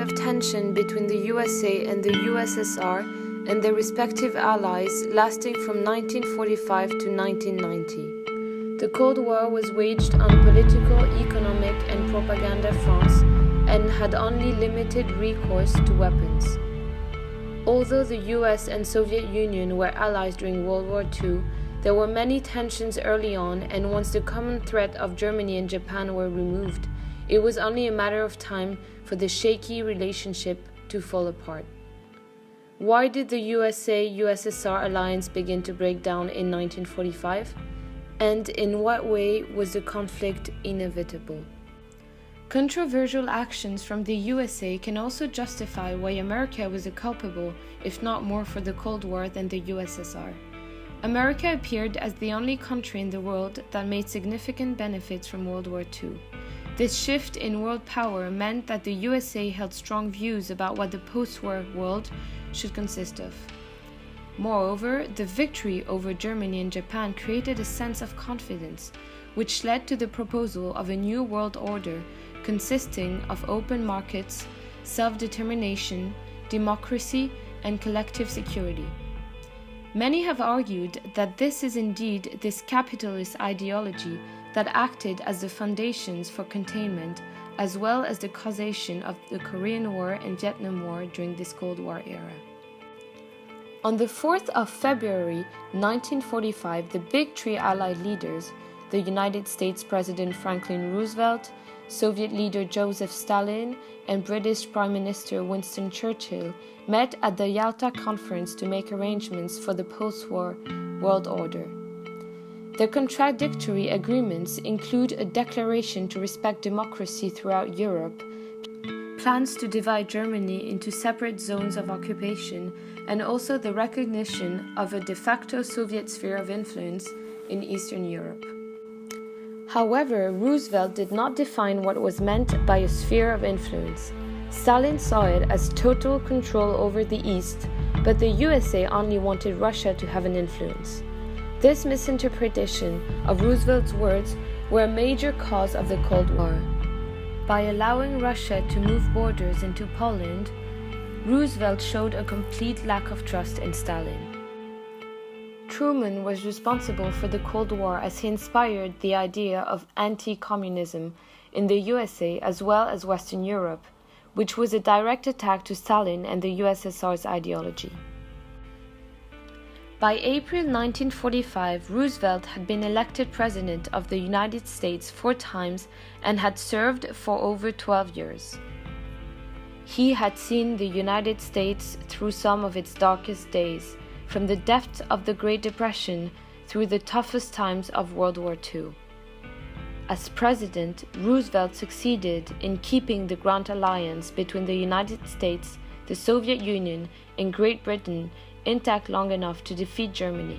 of tension between the USA and the USSR and their respective allies lasting from 1945 to 1990. The Cold War was waged on political, economic, and propaganda fronts and had only limited recourse to weapons. Although the US and Soviet Union were allies during World War II, there were many tensions early on, and once the common threat of Germany and Japan were removed, it was only a matter of time for the shaky relationship to fall apart. Why did the USA-USSR alliance begin to break down in 1945? And in what way was the conflict inevitable? Controversial actions from the USA can also justify why America was culpable, if not more, for the Cold War than the USSR. America appeared as the only country in the world that made significant benefits from World War II. This shift in world power meant that the USA held strong views about what the post-war world should consist of. Moreover, the victory over Germany and Japan created a sense of confidence, which led to the proposal of a new world order consisting of open markets, self-determination, democracy, and collective security. Many have argued that this is indeed this capitalist ideology that acted as the foundations for containment, as well as the causation of the Korean War and Vietnam War during this Cold War era. On the 4th of February 1945, the big three Allied leaders, the United States President Franklin Roosevelt, Soviet leader Joseph Stalin, and British Prime Minister Winston Churchill, met at the Yalta Conference to make arrangements for the post-war world order. Their contradictory agreements include a declaration to respect democracy throughout Europe, plans to divide Germany into separate zones of occupation, and also the recognition of a de facto Soviet sphere of influence in Eastern Europe. However, Roosevelt did not define what was meant by a sphere of influence. Stalin saw it as total control over the East, but the USA only wanted Russia to have an influence. This misinterpretation of Roosevelt's words were a major cause of the Cold War. By allowing Russia to move borders into Poland, Roosevelt showed a complete lack of trust in Stalin. Truman was responsible for the Cold War as he inspired the idea of anti-communism in the USA as well as Western Europe, which was a direct attack to Stalin and the USSR's ideology. By April 1945, Roosevelt had been elected President of the United States 4 times and had served for over 12 years. He had seen the United States through some of its darkest days, from the depths of the Great Depression through the toughest times of World War II. As president, Roosevelt succeeded in keeping the Grand Alliance between the United States, the Soviet Union, and Great Britain intact long enough to defeat Germany.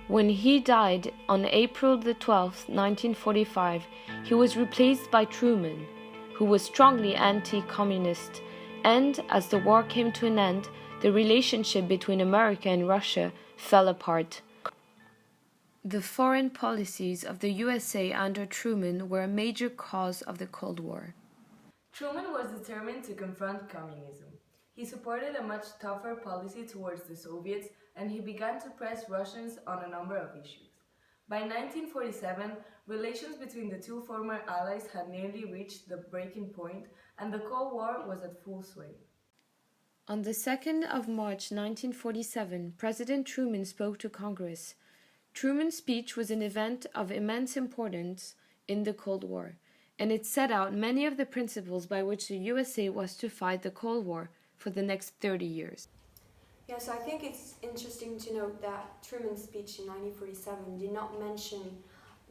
When he died on April 12, 1945, he was replaced by Truman, who was strongly anti-communist, and as the war came to an end, the relationship between America and Russia fell apart. The foreign policies of the USA under Truman were a major cause of the Cold War. Truman was determined to confront communism. He supported a much tougher policy towards the Soviets, and he began to press Russians on a number of issues. By 1947, relations between the two former allies had nearly reached the breaking point, and the Cold War was at full swing. On the 2nd of March 1947, President Truman spoke to Congress. Truman's speech was an event of immense importance in the Cold War, and it set out many of the principles by which the USA was to fight the Cold War for the next 30 years. Yeah, so I think it's interesting to note that Truman's speech in 1947 did not mention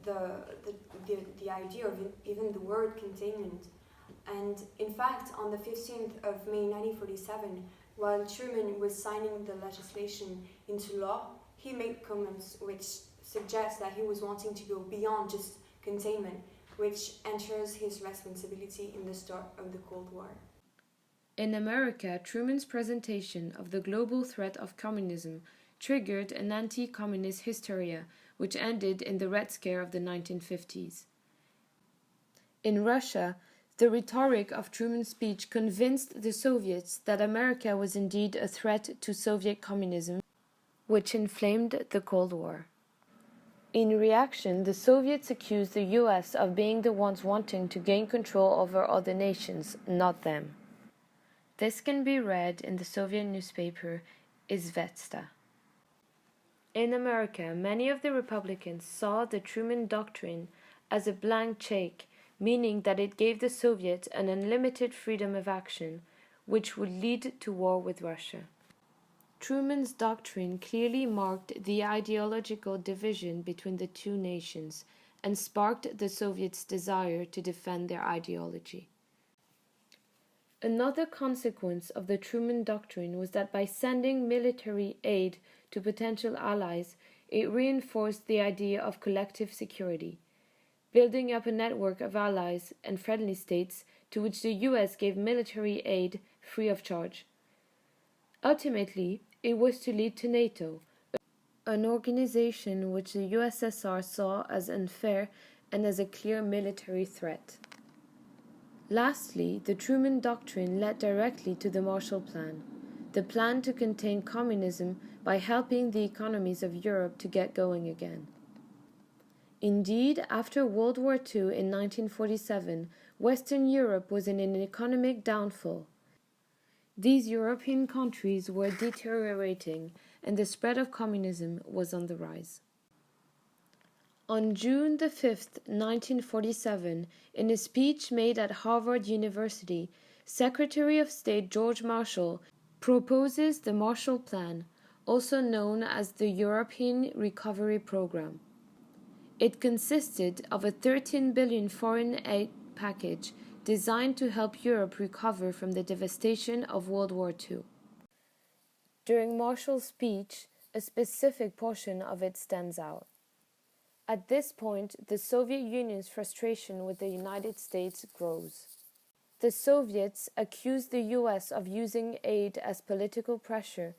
the idea of even the word containment. And in fact, on the 15th of May 1947, while Truman was signing the legislation into law, he made comments which suggest that he was wanting to go beyond just containment, which enters his responsibility in the start of the Cold War. In America, Truman's presentation of the global threat of communism triggered an anti-communist hysteria, which ended in the Red Scare of the 1950s. In Russia, The rhetoric of Truman's speech convinced the Soviets that America was indeed a threat to Soviet communism, which inflamed the Cold War. In reaction, the Soviets accused the US of being the ones wanting to gain control over other nations, not them. This can be read in the Soviet newspaper Izvestia. In America, many of the Republicans saw the Truman Doctrine as a blank check, meaning that it gave the Soviets an unlimited freedom of action, which would lead to war with Russia. Truman's doctrine clearly marked the ideological division between the two nations and sparked the Soviets' desire to defend their ideology. Another consequence of the Truman Doctrine was that by sending military aid to potential allies, it reinforced the idea of collective security, building up a network of allies and friendly states to which the US gave military aid free of charge. Ultimately, it was to lead to NATO, an organization which the USSR saw as unfair and as a clear military threat. Lastly, the Truman Doctrine led directly to the Marshall Plan, the plan to contain communism by helping the economies of Europe to get going again. Indeed, after World War II in 1947, Western Europe was in an economic downfall. These European countries were deteriorating, and the spread of communism was on the rise. On June 5, 1947, in a speech made at Harvard University, Secretary of State George Marshall proposes the Marshall Plan, also known as the European Recovery Program. It consisted of a 13 billion foreign aid package designed to help Europe recover from the devastation of World War II. During Marshall's speech, a specific portion of it stands out. At this point, the Soviet Union's frustration with the United States grows. The Soviets accused the US of using aid as political pressure,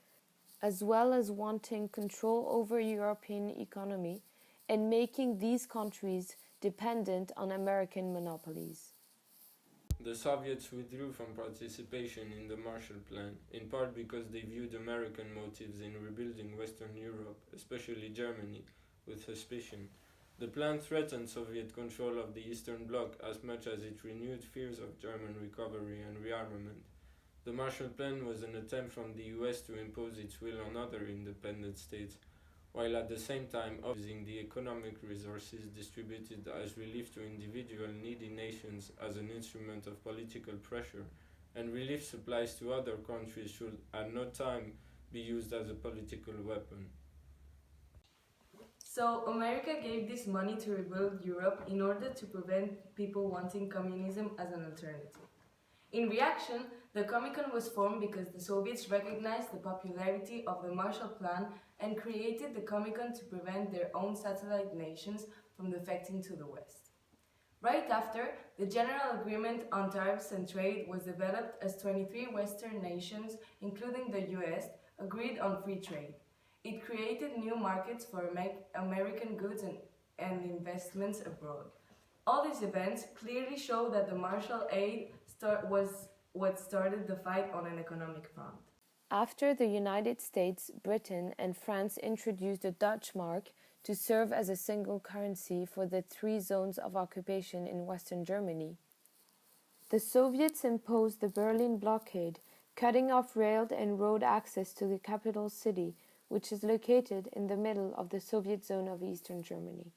as well as wanting control over European economy and making these countries dependent on American monopolies. The Soviets withdrew from participation in the Marshall Plan, in part because they viewed American motives in rebuilding Western Europe, especially Germany, with suspicion. The plan threatened Soviet control of the Eastern Bloc as much as it renewed fears of German recovery and rearmament. The Marshall Plan was an attempt from the US to impose its will on other independent states, while at the same time using the economic resources distributed as relief to individual needy nations as an instrument of political pressure, and relief supplies to other countries should at no time be used as a political weapon. So America gave this money to rebuild Europe in order to prevent people wanting communism as an alternative. In reaction, the Comecon was formed because the Soviets recognized the popularity of the Marshall Plan and created the Comecon to prevent their own satellite nations from defecting to the West. Right after, the General Agreement on Tariffs and Trade was developed as 23 Western nations, including the US, agreed on free trade. It created new markets for American goods and investments abroad. All these events clearly show that the Marshall Aid was what started the fight on an economic front. After the United States, Britain, and France introduced the Dutch mark to serve as a single currency for the 3 zones of occupation in Western Germany, the Soviets imposed the Berlin blockade, cutting off rail and road access to the capital city, which is located in the middle of the Soviet zone of Eastern Germany.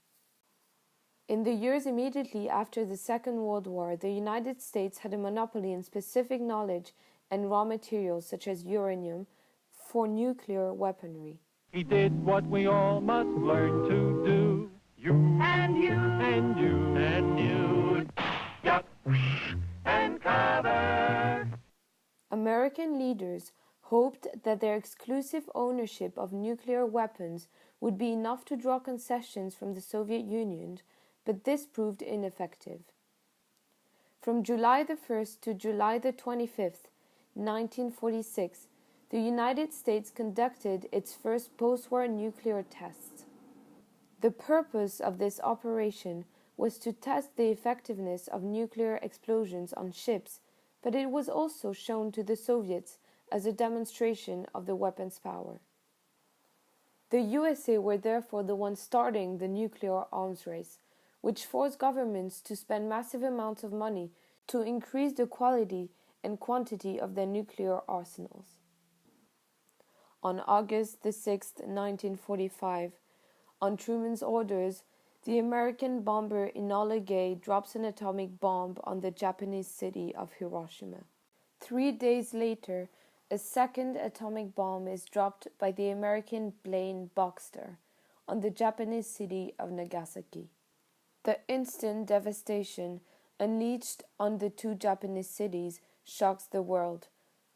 In the years immediately after the Second World War, the United States had a monopoly in specific knowledge and raw materials such as uranium for nuclear weaponry. He did what we all must learn to do. You and you and you and you. Duck and cover. American leaders hoped that their exclusive ownership of nuclear weapons would be enough to draw concessions from the Soviet Union, but this proved ineffective. From July the 1st to July the 25th, 1946, the United States conducted its first post-war nuclear tests. The purpose of this operation was to test the effectiveness of nuclear explosions on ships, but it was also shown to the Soviets as a demonstration of the weapon's power. The USA were therefore the ones starting the nuclear arms race, which forced governments to spend massive amounts of money to increase the quality and quantity of their nuclear arsenals. On August the 6th, 1945, on Truman's orders, the American bomber Enola Gay drops an atomic bomb on the Japanese city of Hiroshima. 3 days later, a second atomic bomb is dropped by the American plane Boxster on the Japanese city of Nagasaki. The instant devastation unleashed on the two Japanese cities shocks the world.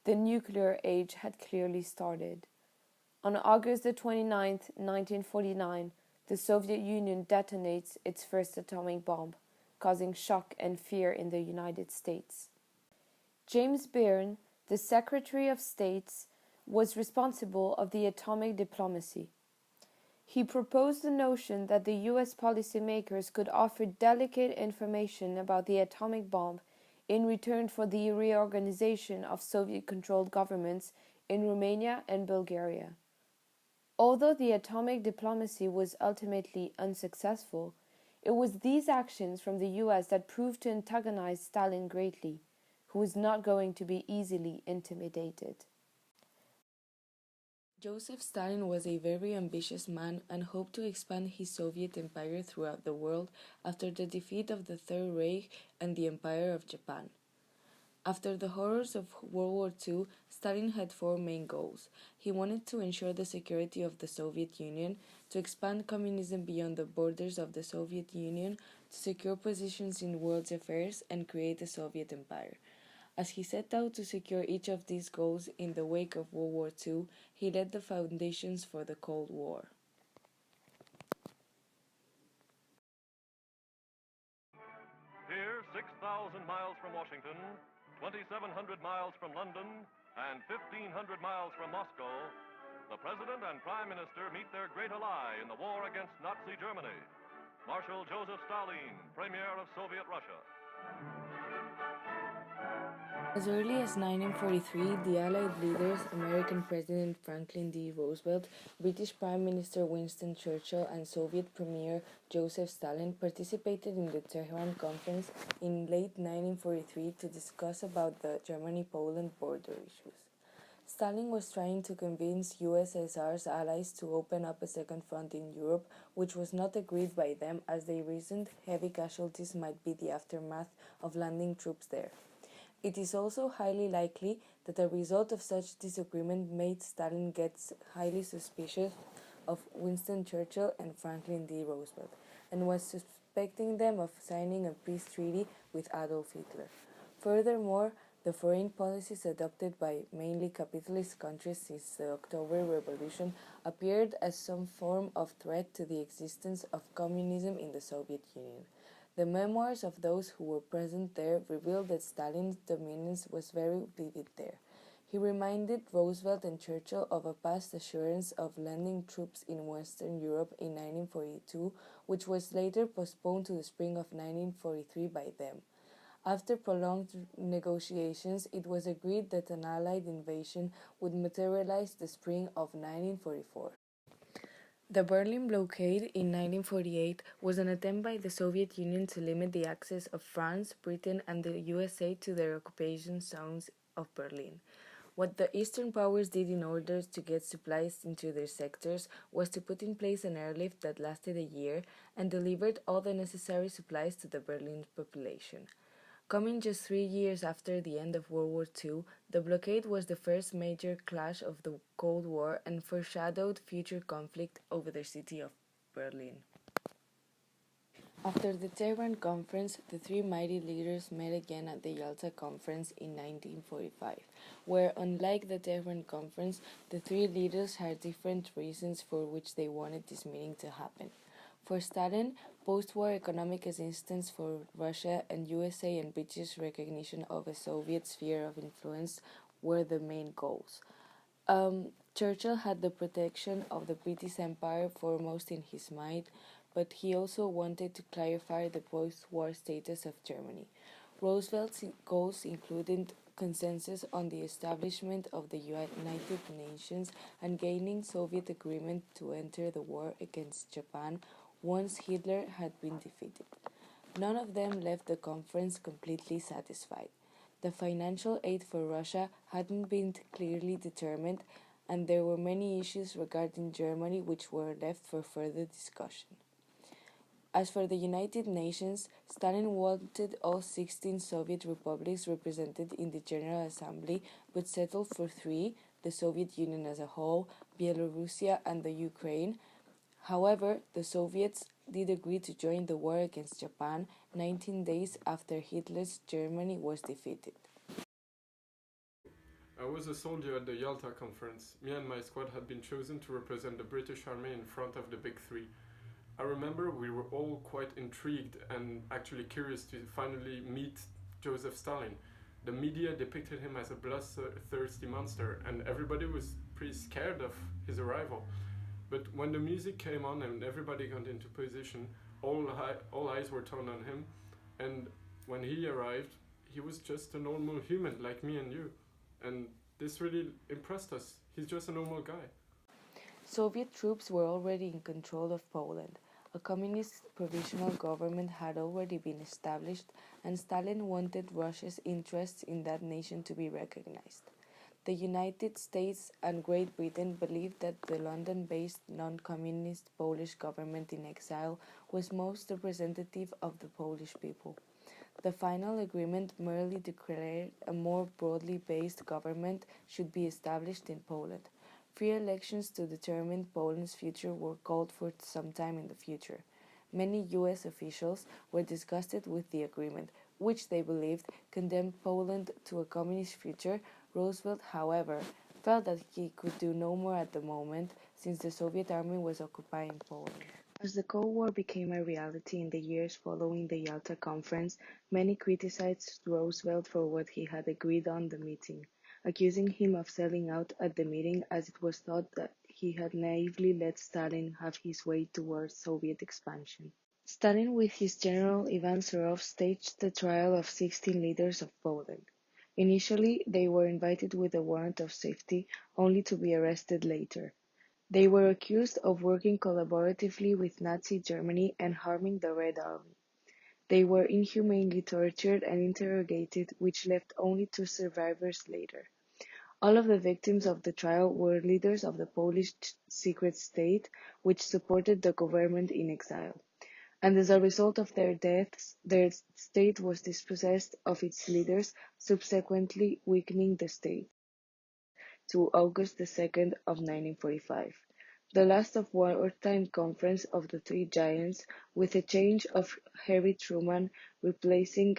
The nuclear age had clearly started. On August the 29th, 1949, the Soviet Union detonates its first atomic bomb, causing shock and fear in the United States. James Byrne, the Secretary of State, was responsible of the atomic diplomacy. He proposed the notion that the US policymakers could offer delicate information about the atomic bomb in return for the reorganization of Soviet-controlled governments in Romania and Bulgaria. Although the atomic diplomacy was ultimately unsuccessful, it was these actions from the US that proved to antagonize Stalin greatly, who was not going to be easily intimidated. Joseph Stalin was a very ambitious man and hoped to expand his Soviet empire throughout the world after the defeat of the Third Reich and the Empire of Japan. After the horrors of World War II, Stalin had four main goals. He wanted to ensure the security of the Soviet Union, to expand communism beyond the borders of the Soviet Union, to secure positions in world affairs, and create a Soviet empire. As he set out to secure each of these goals in the wake of World War II, he laid the foundations for the Cold War. Here, 6,000 miles from Washington, 2,700 miles from London, and 1,500 miles from Moscow, the President and Prime Minister meet their great ally in the war against Nazi Germany, Marshal Joseph Stalin, Premier of Soviet Russia. As early as 1943, the Allied leaders, American President Franklin D. Roosevelt, British Prime Minister Winston Churchill, and Soviet Premier Joseph Stalin participated in the Tehran Conference in late 1943 to discuss about the Germany-Poland border issues. Stalin was trying to convince USSR's allies to open up a second front in Europe, which was not agreed by them as they reasoned heavy casualties might be the aftermath of landing troops there. It is also highly likely that a result of such disagreement made Stalin get highly suspicious of Winston Churchill and Franklin D. Roosevelt, and was suspecting them of signing a peace treaty with Adolf Hitler. Furthermore, the foreign policies adopted by mainly capitalist countries since the October Revolution appeared as some form of threat to the existence of communism in the Soviet Union. The memoirs of those who were present there revealed that Stalin's dominance was very vivid there. He reminded Roosevelt and Churchill of a past assurance of landing troops in Western Europe in 1942, which was later postponed to the spring of 1943 by them. After prolonged negotiations, it was agreed that an Allied invasion would materialize the spring of 1944. The Berlin blockade in 1948 was an attempt by the Soviet Union to limit the access of France, Britain, and the USA to their occupation zones of Berlin. What the Eastern powers did in order to get supplies into their sectors was to put in place an airlift that lasted a year and delivered all the necessary supplies to the Berlin population. Coming just 3 years after the end of World War II, the blockade was the first major clash of the Cold War and foreshadowed future conflict over the city of Berlin. After the Tehran Conference, the three mighty leaders met again at the Yalta Conference in 1945, where, unlike the Tehran Conference, the three leaders had different reasons for which they wanted this meeting to happen. For Stalin, post-war economic assistance for Russia and USA and British recognition of a Soviet sphere of influence were the main goals. Churchill had the protection of the British Empire foremost in his mind, but he also wanted to clarify the post-war status of Germany. Roosevelt's goals included consensus on the establishment of the United Nations and gaining Soviet agreement to enter the war against Japan once Hitler had been defeated. None of them left the conference completely satisfied. The financial aid for Russia hadn't been clearly determined, and there were many issues regarding Germany which were left for further discussion. As for the United Nations, Stalin wanted all 16 Soviet republics represented in the General Assembly, but settled for three: the Soviet Union as a whole, Belarusia, and the Ukraine. However, the Soviets did agree to join the war against Japan 19 days after Hitler's Germany was defeated. I was a soldier at the Yalta Conference. Me and my squad had been chosen to represent the British Army in front of the Big Three. I remember we were all quite intrigued and actually curious to finally meet Joseph Stalin. The media depicted him as a bloodthirsty monster, and everybody was pretty scared of his arrival. But when the music came on and everybody got into position, all eyes were turned on him, and when he arrived, he was just a normal human like me and you. And this really impressed us. He's just a normal guy. Soviet troops were already in control of Poland. A communist provisional government had already been established, and Stalin wanted Russia's interests in that nation to be recognized. The United States and Great Britain believed that the London-based non-communist Polish government in exile was most representative of the Polish people. The final agreement merely declared a more broadly based government should be established in Poland. Free elections to determine Poland's future were called for sometime in the future. Many US officials were disgusted with the agreement, which they believed condemned Poland to a communist future. Roosevelt, however, felt that he could do no more at the moment, since the Soviet army was occupying Poland. As the Cold War became a reality in the years following the Yalta Conference, many criticized Roosevelt for what he had agreed on the meeting, accusing him of selling out at the meeting, as it was thought that he had naively let Stalin have his way towards Soviet expansion. Stalin, with his general Ivan Serov, staged the trial of 16 leaders of Poland. Initially, they were invited with a warrant of safety, only to be arrested later. They were accused of working collaboratively with Nazi Germany and harming the Red Army. They were inhumanely tortured and interrogated, which left only two survivors later. All of the victims of the trial were leaders of the Polish secret state, which supported the government in exile. And as a result of their deaths, their state was dispossessed of its leaders, subsequently weakening the state to August 2nd of 1945, the last of wartime conference of the three giants, with a change of Harry Truman replacing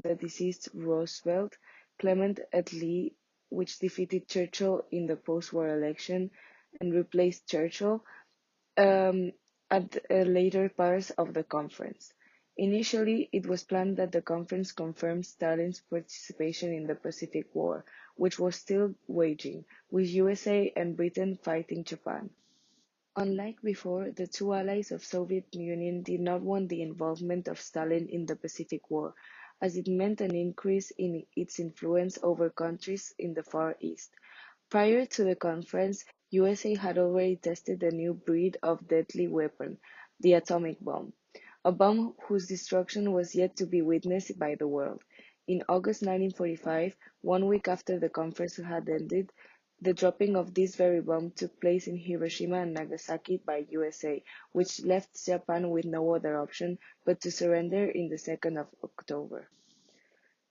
the deceased Roosevelt, Clement Attlee, which defeated Churchill in the post-war election and replaced Churchill at later parts of the conference. Initially, it was planned that the conference confirmed Stalin's participation in the Pacific War, which was still waging, with USA and Britain fighting Japan. Unlike before, the two allies of Soviet Union did not want the involvement of Stalin in the Pacific War, as it meant an increase in its influence over countries in the Far East. Prior to the conference, USA had already tested a new breed of deadly weapon, the atomic bomb, a bomb whose destruction was yet to be witnessed by the world. In August 1945, 1 week after the conference had ended, the dropping of this very bomb took place in Hiroshima and Nagasaki by USA, which left Japan with no other option but to surrender in the 2nd of October.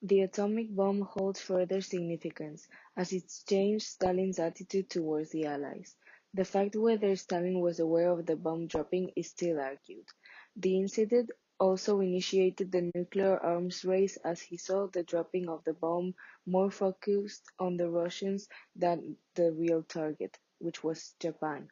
The atomic bomb holds further significance, as it changed Stalin's attitude towards the Allies. The fact whether Stalin was aware of the bomb dropping is still argued. The incident also initiated the nuclear arms race, as he saw the dropping of the bomb more focused on the Russians than the real target, which was Japan.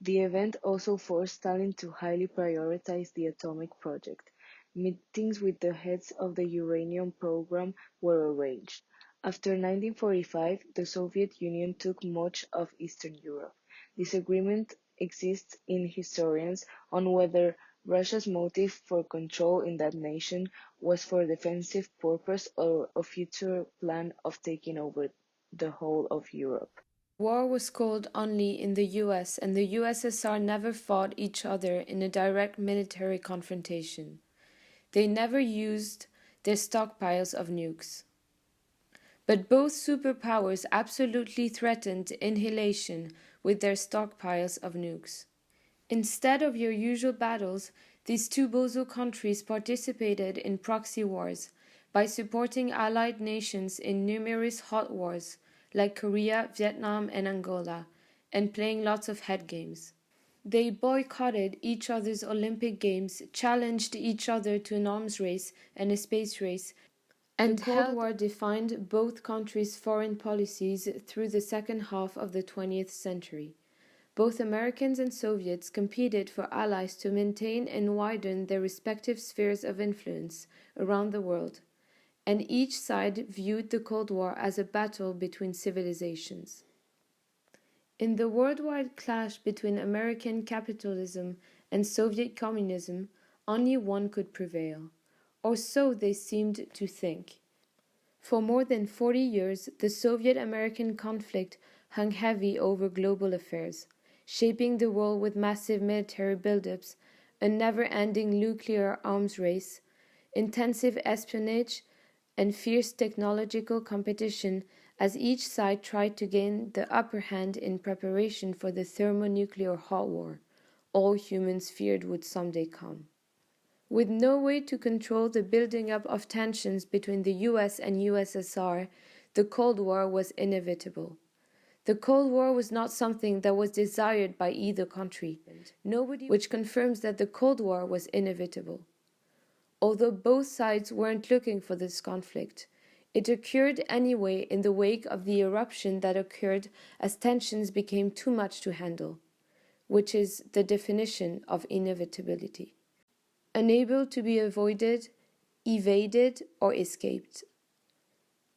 The event also forced Stalin to highly prioritize the atomic project. Meetings with the heads of the uranium program were arranged. After 1945, the Soviet Union took much of Eastern Europe. Disagreement exists in historians on whether Russia's motive for control in that nation was for defensive purpose or a future plan of taking over the whole of Europe. War was called only in the US, and the USSR never fought each other in a direct military confrontation. They never used their stockpiles of nukes. But both superpowers absolutely threatened annihilation with their stockpiles of nukes. Instead of your usual battles, these two bozo countries participated in proxy wars by supporting allied nations in numerous hot wars like Korea, Vietnam, and Angola, and playing lots of head games. They boycotted each other's Olympic Games, challenged each other to an arms race and a space race, and the Cold War defined both countries' foreign policies through the second half of the 20th century. Both Americans and Soviets competed for allies to maintain and widen their respective spheres of influence around the world, and each side viewed the Cold War as a battle between civilizations. In the worldwide clash between American capitalism and Soviet communism, only one could prevail, or so they seemed to think. For more than 40 years, the Soviet-American conflict hung heavy over global affairs, shaping the world with massive military buildups, a never-ending nuclear arms race, intensive espionage, and fierce technological competition as each side tried to gain the upper hand in preparation for the thermonuclear hot war all humans feared would someday come. With no way to control the building up of tensions between the US and USSR, the Cold War was inevitable. The Cold War was not something that was desired by either country, which confirms that the Cold War was inevitable. Although both sides weren't looking for this conflict, it occurred anyway in the wake of the eruption that occurred as tensions became too much to handle, which is the definition of inevitability. Unable to be avoided, evaded, or escaped.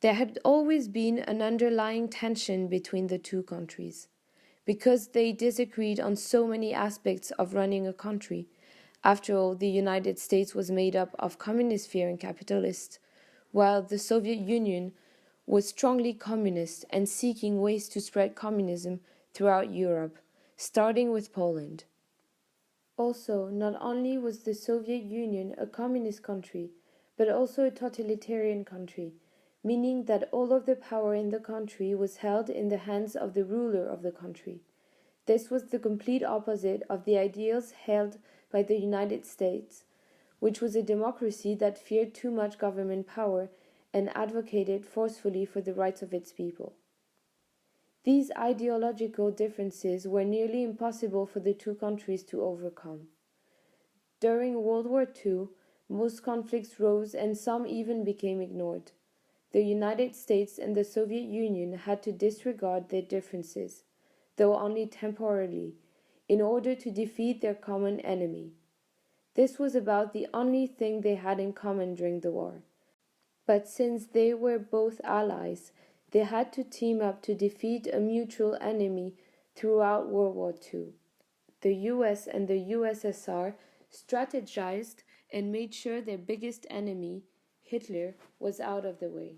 There had always been an underlying tension between the two countries, because they disagreed on so many aspects of running a country. After all, the United States was made up of communist-fearing capitalists, while the Soviet Union was strongly communist and seeking ways to spread communism throughout Europe, starting with Poland. Also, not only was the Soviet Union a communist country, but also a totalitarian country, meaning that all of the power in the country was held in the hands of the ruler of the country. This was the complete opposite of the ideals held by the United States, which was a democracy that feared too much government power and advocated forcefully for the rights of its people. These ideological differences were nearly impossible for the two countries to overcome. During World War II, most conflicts rose and some even became ignored. The United States and the Soviet Union had to disregard their differences, though only temporarily, in order to defeat their common enemy. This was about the only thing they had in common during the war. But since they were both allies, they had to team up to defeat a mutual enemy throughout World War II. The US and the USSR strategized and made sure their biggest enemy, Hitler, was out of the way.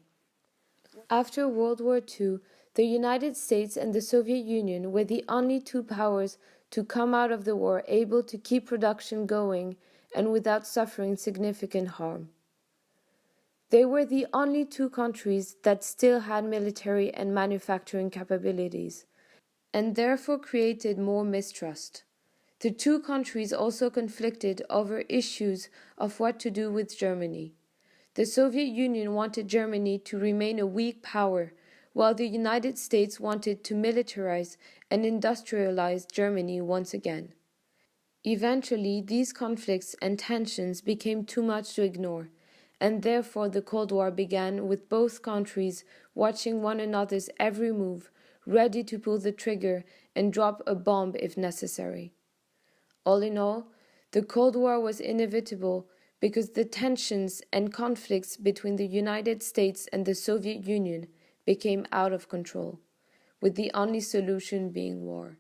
After World War II, the United States and the Soviet Union were the only two powers to come out of the war able to keep production going and without suffering significant harm. They were the only two countries that still had military and manufacturing capabilities, and therefore created more mistrust. The two countries also conflicted over issues of what to do with Germany. The Soviet Union wanted Germany to remain a weak power, while the United States wanted to militarize and industrialize Germany once again. Eventually, these conflicts and tensions became too much to ignore, and therefore the Cold War began with both countries watching one another's every move, ready to pull the trigger and drop a bomb if necessary. All in all, the Cold War was inevitable because the tensions and conflicts between the United States and the Soviet Union became out of control, with the only solution being war.